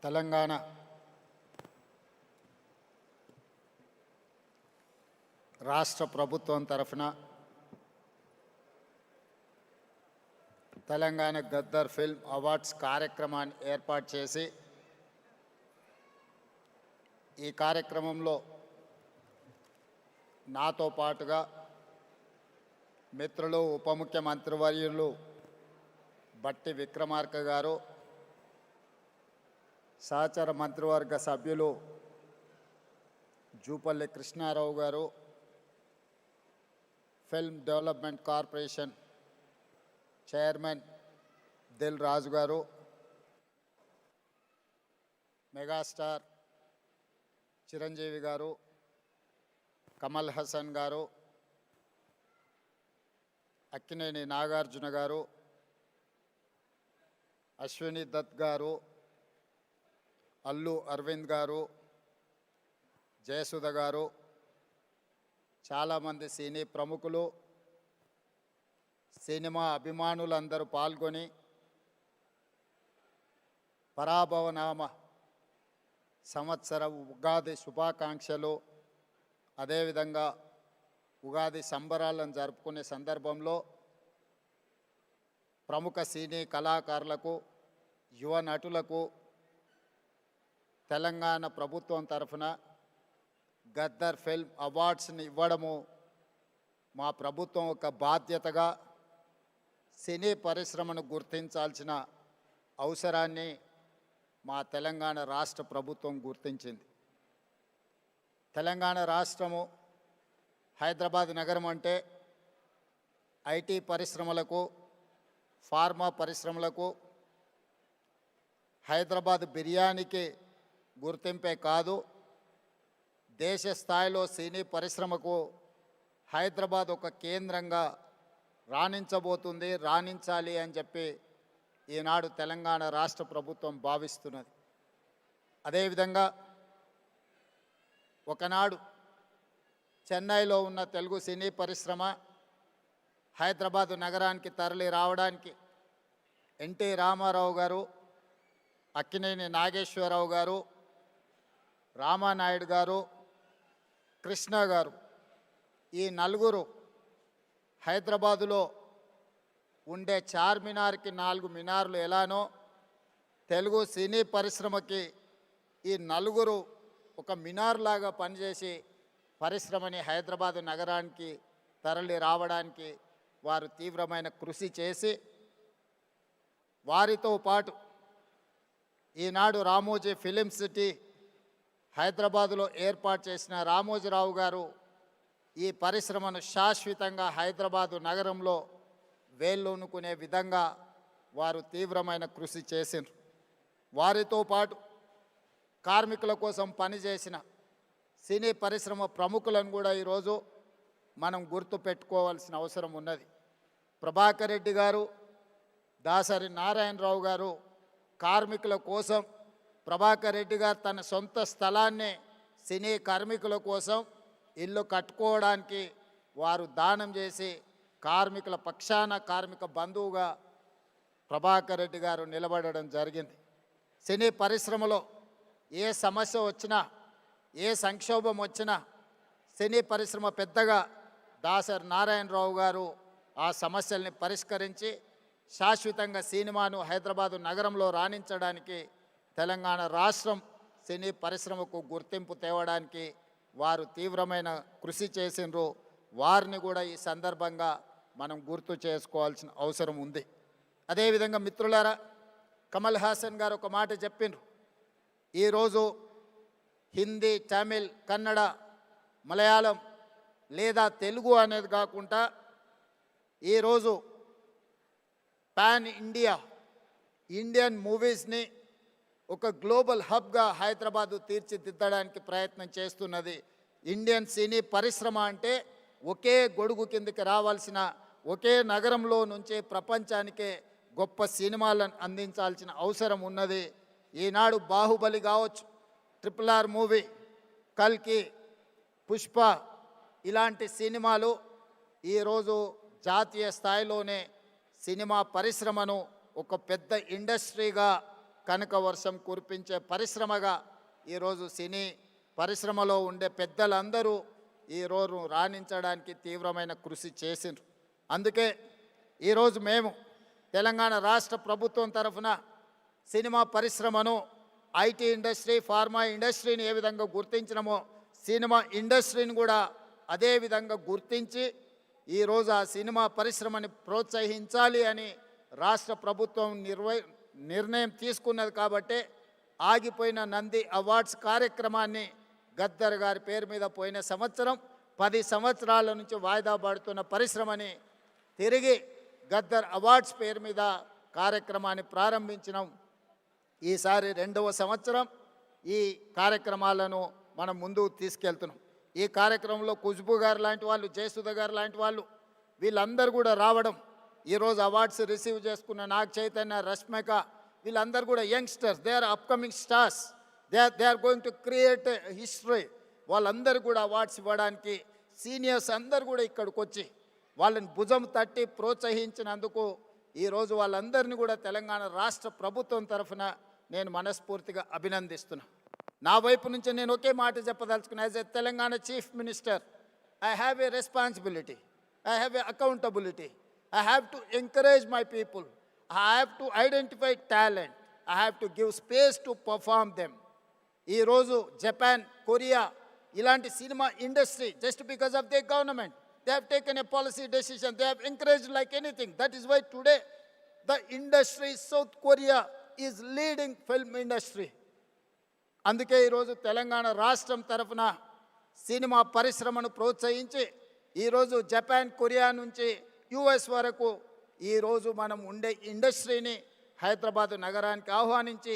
తెలంగాణ రాష్ట్ర ప్రభుత్వం తరఫున తెలంగాణ గద్దర్ ఫిల్మ్ అవార్డ్స్ కార్యక్రమాన్ని ఏర్పాటు చేసి ఈ కార్యక్రమంలో నాతో పాటుగా మిత్రులు ఉప ముఖ్యమంత్రివర్యులు బట్టి విక్రమార్క గారు, సహచర మంత్రివర్గ సభ్యులు జూపల్లి కృష్ణారావు గారు, film development corporation chairman Dil Raju గారు, మెగాస్టార్ చిరంజీవి గారు, కమల్ హాసన్ గారు, అక్కినేని నాగార్జున గారు, అశ్విని దత్ గారు, అల్లు అరవింద్ గారు, జయసుధ గారు, చాలామంది సినీ ప్రముఖులు, సినిమా అభిమానులందరూ పాల్గొని పరాభవనామ సంవత్సర ఉగాది శుభాకాంక్షలు, అదేవిధంగా ఉగాది సంబరాలను జరుపుకునే సందర్భంలో ప్రముఖ సినీ కళాకారులకు, యువ నటులకు తెలంగాణ ప్రభుత్వం తరఫున గద్దర్ ఫిల్మ్ అవార్డ్స్ని ఇవ్వడము మా ప్రభుత్వం ఒక బాధ్యతగా సినీ పరిశ్రమను గుర్తించాల్సిన అవసరాన్ని మా తెలంగాణ రాష్ట్ర ప్రభుత్వం గుర్తించింది. తెలంగాణ రాష్ట్రము హైదరాబాద్ నగరం అంటే ఐటీ పరిశ్రమలకు, ఫార్మా పరిశ్రమలకు, హైదరాబాద్ బిర్యానీకి గుర్తింపే కాదు, దేశ స్థాయిలో సినీ పరిశ్రమకు హైదరాబాద్ ఒక కేంద్రంగా రాణించబోతుంది, రాణించాలి అని చెప్పి ఈనాడు తెలంగాణ రాష్ట్ర ప్రభుత్వం భావిస్తున్నది. అదేవిధంగా ఒకనాడు చెన్నైలో ఉన్న తెలుగు సినీ పరిశ్రమ హైదరాబాదు నగరానికి తరలి రావడానికి ఎన్టీ రామారావు గారు, అక్కినేని నాగేశ్వరరావు గారు, రామానాయుడు గారు, కృష్ణ గారు, ఈ నలుగురు హైదరాబాదులో ఉండే చార్మినార్కి 4 మినార్లు ఎలానో తెలుగు సినీ పరిశ్రమకి ఈ నలుగురు ఒక మినార్ లాగా పనిచేసి పరిశ్రమని హైదరాబాదు నగరానికి తరలి రావడానికి వారు తీవ్రమైన కృషి చేసి, వారితో పాటు ఈనాడు రామోజీ ఫిలిం సిటీ హైదరాబాదులో ఏర్పాటు చేసిన రామోజీరావు గారు ఈ పరిశ్రమను శాశ్వతంగా హైదరాబాదు నగరంలో వేళ్ళూనుకునే విధంగా వారు తీవ్రమైన కృషి చేసిండ్రు. వారితో పాటు కార్మికుల కోసం పనిచేసిన సినీ పరిశ్రమ ప్రముఖులను కూడా ఈరోజు మనం గుర్తు పెట్టుకోవాల్సిన అవసరం ఉన్నది. ప్రభాకర్ రెడ్డి గారు, దాసరి నారాయణరావు గారు కార్మికుల కోసం, ప్రభాకర్ రెడ్డి గారు తన సొంత స్థలాన్నే సినీ కార్మికుల కోసం ఇల్లు కట్టుకోవడానికి వారు దానం చేసి కార్మికుల పక్షాన కార్మిక బంధువుగా ప్రభాకర్ రెడ్డి గారు నిలబడడం జరిగింది. సినీ పరిశ్రమలో ఏ సమస్య వచ్చినా, ఏ సంక్షోభం వచ్చినా సినీ పరిశ్రమ పెద్దగా దాసరి నారాయణరావు గారు ఆ సమస్యల్ని పరిష్కరించి శాశ్వతంగా సినిమాను హైదరాబాదు నగరంలో రాణించడానికి, తెలంగాణ రాష్ట్రం సినీ పరిశ్రమకు గుర్తింపు తేవడానికి వారు తీవ్రమైన కృషి చేసినారు. వారిని కూడా ఈ సందర్భంగా మనం గుర్తు చేసుకోవాల్సిన అవసరం ఉంది. అదేవిధంగా మిత్రులారా, కమల్ హాసన్ గారు ఒక మాట చెప్పిండ్రు. ఈరోజు హిందీ, తమిళ్, కన్నడ, మలయాళం లేదా తెలుగు అనేది కాకుండా ఈరోజు పాన్ ఇండియన్ మూవీస్ని ఒక గ్లోబల్ హబ్గా హైదరాబాదు తీర్చిదిద్దడానికి ప్రయత్నం చేస్తున్నది. ఇండియన్ సినీ పరిశ్రమ అంటే ఒకే గొడుగు కిందకి రావాల్సిన, ఒకే నగరంలో నుంచే ప్రపంచానికే గొప్ప సినిమాలను అందించాల్సిన అవసరం ఉన్నది. ఈనాడు బాహుబలి కావచ్చు, RRR మూవీ, కల్కి, పుష్ప ఇలాంటి సినిమాలు ఈరోజు జాతీయ స్థాయిలోనే సినిమా పరిశ్రమను ఒక పెద్ద ఇండస్ట్రీగా కనక వర్షం కురిపించే పరిశ్రమగా ఈరోజు సినీ పరిశ్రమలో ఉండే పెద్దలందరూ ఈరోజు రాణించడానికి తీవ్రమైన కృషి చేసిండ్రు. అందుకే ఈరోజు మేము తెలంగాణ రాష్ట్ర ప్రభుత్వం తరఫున సినిమా పరిశ్రమను ఐటీ ఇండస్ట్రీ, ఫార్మా ఇండస్ట్రీని ఏ విధంగా గుర్తించినమో సినిమా ఇండస్ట్రీని కూడా అదే విధంగా గుర్తించి ఈరోజు ఆ సినిమా పరిశ్రమని ప్రోత్సహించాలి అని రాష్ట్ర ప్రభుత్వం నిర్ణయం తీసుకున్నది. కాబట్టి ఆగిపోయిన నంది అవార్డ్స్ కార్యక్రమాన్ని గద్దర్ గారి పేరు మీద పోయిన సంవత్సరం 10 సంవత్సరాల నుంచి వాయిదా పడుతున్న పరిశ్రమని తిరిగి గద్దర్ అవార్డ్స్ పేరు మీద కార్యక్రమాన్ని ప్రారంభించినాం. ఈసారి 2వ సంవత్సరం ఈ కార్యక్రమాలను మనం ముందుకు తీసుకెళ్తున్నాం. ఈ కార్యక్రమంలో ఖుష్బూ గారు లాంటి వాళ్ళు, జయసుధ గారు లాంటి వాళ్ళు వీళ్ళందరూ కూడా రావడం, ఈరోజు అవార్డ్స్ రిసీవ్ చేసుకున్న నాగ చైతన్య, రష్మిక వీళ్ళందరూ కూడా youngsters, they are upcoming stars, they are going to create history. వాళ్ళందరూ కూడా అవార్డ్స్ ఇవ్వడానికి సీనియర్స్ అందరూ కూడా ఇక్కడికి వచ్చి వాళ్ళని భుజం తట్టి ప్రోత్సహించినందుకు ఈరోజు వాళ్ళందరినీ కూడా తెలంగాణ రాష్ట్ర ప్రభుత్వం తరఫున నేను మనస్ఫూర్తిగా అభినందిస్తున్నాను. నా వైపు నుంచి నేను ఒకే మాట చెప్పదలుచుకున్నా. As a Telangana chief minister, I have a responsibility, I have a accountability. I have to encourage my people. I have to identify talent. I have to give space to perform them. ఈ రోజు Japan, Korea ఇలాంటి cinema industry just because of their government, they have taken a policy decision. They have encouraged like anything. That is why today the industry, South Korea is leading film industry. అందుకే ఈరోజు తెలంగాణ రాష్ట్రం తరఫున cinema పరిశ్రమను ప్రోత్సహించి ఈరోజు Japan, Korea నుంచి US వరకు ఈరోజు మనం ఉండే ఇండస్ట్రీని హైదరాబాద్ నగరానికి ఆహ్వానించి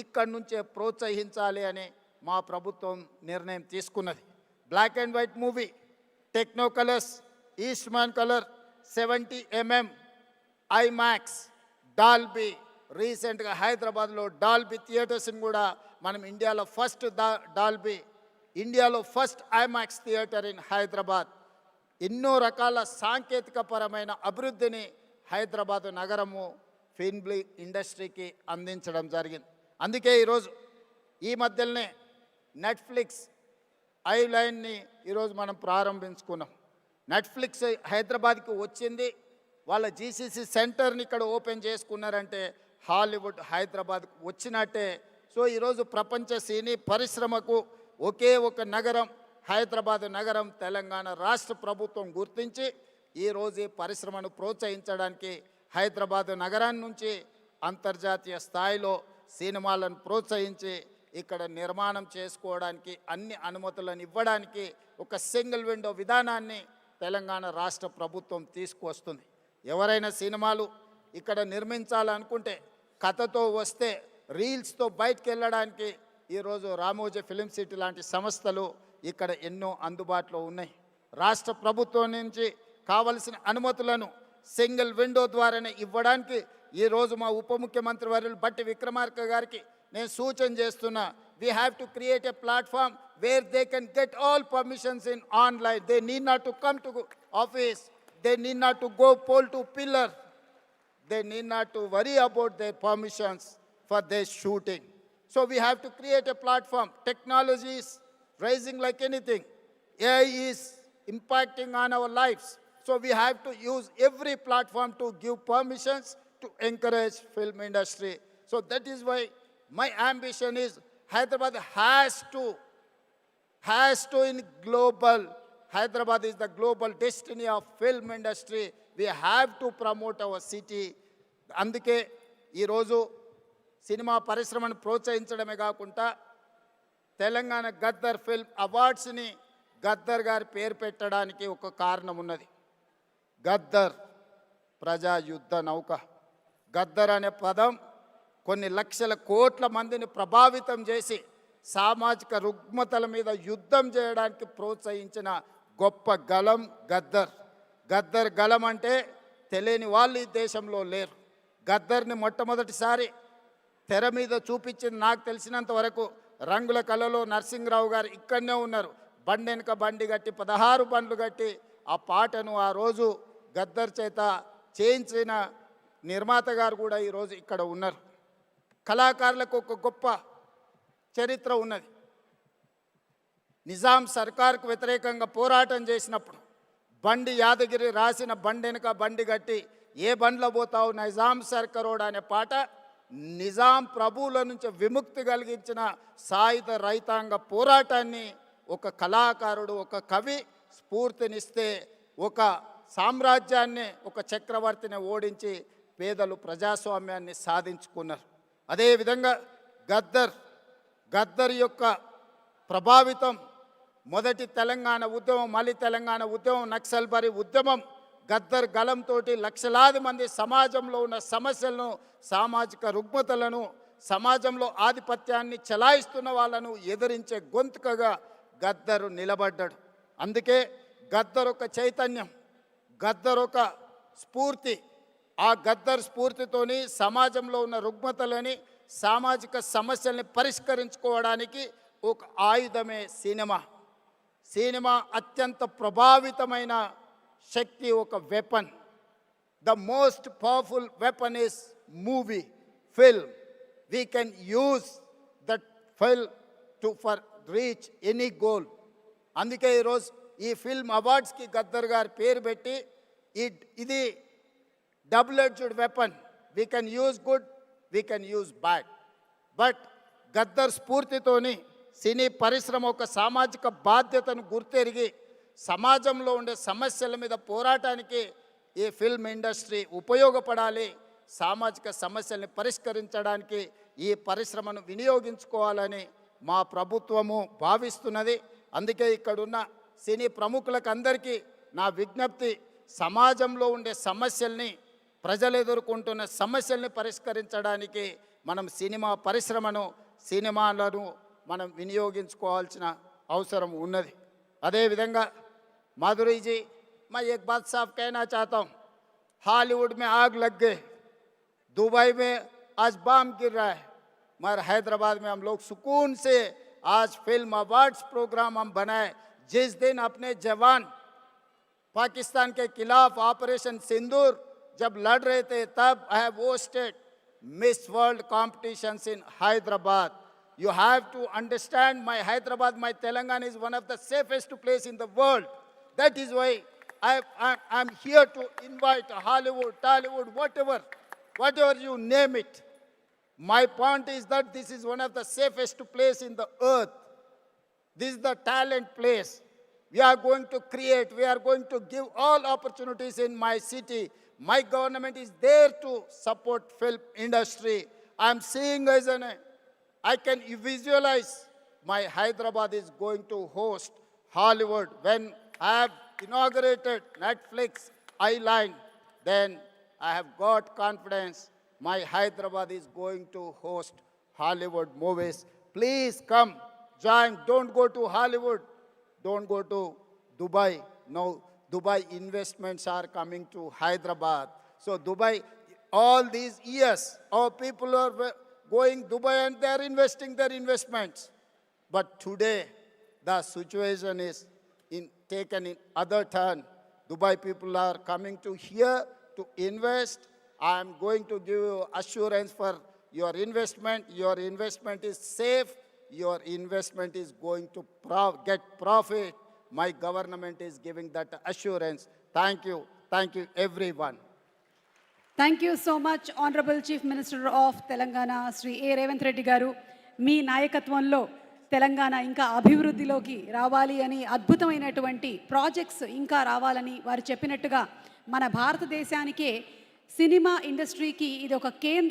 ఇక్కడి నుంచే ప్రోత్సహించాలి అని మా ప్రభుత్వం నిర్ణయం తీసుకున్నది. Black and white movie, techno colours, Eastman colour, 70mm, IMAX, Dolby, రీసెంట్గా హైదరాబాద్లో డాల్బీ థియేటర్స్ని కూడా మనం ఇండియాలో first IMAX theatre in Hyderabad. ఎన్నో రకాల సాంకేతిక పరమైన అభివృద్ధిని హైదరాబాదు నగరము ఫిల్మ్ ఇండస్ట్రీకి అందించడం జరిగింది. అందుకే ఈరోజు ఈ మధ్యలోనే నెట్ఫ్లిక్స్ ఐలైన్ని ఈరోజు మనం ప్రారంభించుకున్నాం. నెట్ఫ్లిక్స్ హైదరాబాద్కి వచ్చింది, వాళ్ళ జీసీసీ సెంటర్ని ఇక్కడ ఓపెన్ చేసుకున్నారంటే హాలీవుడ్ హైదరాబాద్కు వచ్చినట్టే. సో ఈరోజు ప్రపంచ సినీ పరిశ్రమకు ఒకే ఒక నగరం హైదరాబాద్ నగరం తెలంగాణ రాష్ట్ర ప్రభుత్వం గుర్తించి ఈరోజు ఈ పరిశ్రమను ప్రోత్సహించడానికి హైదరాబాద్ నగరాన్ని నుంచి అంతర్జాతీయ స్థాయిలో సినిమాలను ప్రోత్సహించి ఇక్కడ నిర్మాణం చేసుకోవడానికి అన్ని అనుమతులను ఇవ్వడానికి ఒక సింగిల్ విండో విధానాన్ని తెలంగాణ రాష్ట్ర ప్రభుత్వం తీసుకువస్తుంది. ఎవరైనా సినిమాలు ఇక్కడ నిర్మించాలనుకుంటే కథతో వస్తే రీల్స్తో బయటకు వెళ్ళడానికి ఈరోజు రామోజీ ఫిలిం సిటీ లాంటి సంస్థలు ఇక్కడ ఎన్నో అందుబాటులో ఉన్నాయి. రాష్ట్ర ప్రభుత్వం నుంచి కావలసిన అనుమతులను సింగిల్ విండో ద్వారానే ఇవ్వడానికి ఈరోజు మా ఉప ముఖ్యమంత్రి వర్యులు బట్టి విక్రమార్క గారికి నేను సూచన చేస్తున్నా. We have to create a platform where they can get all permissions in online. They need not to come to office, they need not to go pole to pillar, they need not to worry about their permissions for their shooting. So we have to create a platform. Technology is rising like anything. AI is impacting on our lives. So we have to use every platform to give permissions to encourage film industry. So that is why my ambition is Hyderabad has to in global. Hyderabad is the global destiny of film industry. We have to promote our city. అందుకే ఈరోజు cinema పరిశ్రమను ప్రోత్సహించడమే కాకుండా Telangana Gaddar film అవార్డ్స్ని Gaddar గారి పేరు పెట్టడానికి ఒక కారణం ఉన్నది. గద్దర్ ప్రజా యుద్ధ నౌక. గద్దర్ అనే పదం కొన్ని లక్షల కోట్ల మందిని ప్రభావితం చేసి సామాజిక రుగ్మతల మీద యుద్ధం చేయడానికి ప్రోత్సహించిన గొప్ప గలం గద్దర్. గద్దర్ గలం అంటే తెలియని వాళ్ళు ఈ దేశంలో లేరు. గద్దర్ని మొట్టమొదటిసారి తెర మీద చూపించింది నాకు తెలిసినంత వరకు రంగుల కళలో నరసింహరావు గారు ఇక్కడనే ఉన్నారు. బండి వెనుక బండి కట్టి 16 బండ్లు కట్టి ఆ పాటను ఆ రోజు గద్దర్ చేత చేయించిన నిర్మాత గారు కూడా ఈరోజు ఇక్కడ ఉన్నారు. కళాకారులకు ఒక గొప్ప చరిత్ర ఉన్నది. నిజాం సర్కార్కు వ్యతిరేకంగా పోరాటం చేసినప్పుడు బండి యాదగిరి రాసిన బండి వెనుక బండి కట్టి ఏ బండ్లో పోతావు నిజాం సర్కారోడు అనే పాట నిజాం ప్రభువుల నుంచి విముక్తి కలిగించిన సాయుధ రైతాంగ పోరాటాన్ని ఒక కళాకారుడు, ఒక కవి స్ఫూర్తినిస్తే ఒక సామ్రాజ్యాన్ని, ఒక చక్రవర్తిని ఓడించి పేదలు ప్రజాస్వామ్యాన్ని సాధించుకున్నారు. అదేవిధంగా గద్దర్ యొక్క ప్రభావితం, మొదటి తెలంగాణ ఉద్యమం, మళ్ళీ తెలంగాణ ఉద్యమం, నక్సల్బరీ ఉద్యమం, గద్దర్ గలంతో లక్షలాది మంది సమాజంలో ఉన్న సమస్యలను, సామాజిక రుగ్మతలను, సమాజంలో ఆధిపత్యాన్ని చలాయిస్తున్న వాళ్ళను ఎదిరించే గొంతుకగా గద్దరు నిలబడ్డాడు. అందుకే గద్దర్ ఒక చైతన్యం, గద్దర్ ఒక స్ఫూర్తి. ఆ గద్దర్ స్ఫూర్తితోని సమాజంలో ఉన్న రుగ్మతలని, సామాజిక సమస్యల్ని పరిష్కరించుకోవడానికి ఒక ఆయుధమే సినిమా. సినిమా అత్యంత ప్రభావితమైన శక్తి, ఒక weapon. The most powerful weapon is movie, film. We can use that film for reach any goal. అందుకే ఈరోజు ఈ ఫిల్మ్ అవార్డ్స్కి గద్దర్ గారి పేరు పెట్టి ఇది double edged weapon. We can use good, we can use bad. But Gaddar స్ఫూర్తితోని సినీ పరిశ్రమ ఒక సామాజిక బాధ్యతను గుర్తెరిగి సమాజంలో ఉండే సమస్యల మీద పోరాటానికి ఈ ఫిల్మ్ ఇండస్ట్రీ ఉపయోగపడాలి. సామాజిక సమస్యల్ని పరిష్కరించడానికి ఈ పరిశ్రమను వినియోగించుకోవాలని మా ప్రభుత్వము భావిస్తున్నది. అందుకే ఇక్కడున్న సినీ ప్రముఖులకు అందరికీ నా విజ్ఞప్తి, సమాజంలో ఉండే సమస్యల్ని, ప్రజలు ఎదుర్కొంటున్న సమస్యల్ని పరిష్కరించడానికి మనం సినిమా పరిశ్రమను, సినిమాలను మనం వినియోగించుకోవాల్సిన అవసరం ఉన్నది. అదేవిధంగా माधुरी जी, मैं एक बात साफ कहना चाहता हूँ, हॉलीवुड में आग लग गई, दुबई में आज बम गिर रहा है, मगर हैदराबाद में हम लोग सुकून से आज फिल्म अवार्ड्स प्रोग्राम हम बनाए. जिस दिन अपने जवान पाकिस्तान के खिलाफ ऑपरेशन सिंदूर जब लड़ रहे थे, तब I have hosted miss world competitions in Hyderabad. You have to understand, my Hyderabad, my Telangana is one of the safest place in the world. That is why I'm here to invite Hollywood, Tollywood, whatever you name it. My point is that this is one of the safest place in the earth. This is the talent place. We are going to create, we are going to give all opportunities in my city. My government is there to support film industry. I'm seeing as I can visualize my Hyderabad is going to host Hollywood. When I have inaugurated Netflix Eyeline, then I have got confidence my Hyderabad is going to host Hollywood movies. Please come, join. Don't go to Hollywood. Don't go to Dubai. No, Dubai investments are coming to Hyderabad. So Dubai, all these years, our people are going Dubai and they are investing their investments. But today, the situation is taken in other turn. Dubai people are coming to here to invest. I am going to give you assurance for your investment. Your investment is safe. Your investment is going to get profit. My government is giving that assurance. Thank you. Thank you, everyone. Thank you so much honourable chief minister of Telangana Shri A Revanth Reddy గారు. మీ నాయకత్వంలో తెలంగాణ ఇంకా అభివృద్ధిలోకి రావాలి అని, అద్భుతమైనటువంటి projects ఇంకా రావాలని వారు చెప్పినట్టుగా మన భారతదేశానికే సినిమా ఇండస్ట్రీకి ఇది ఒక కేంద్ర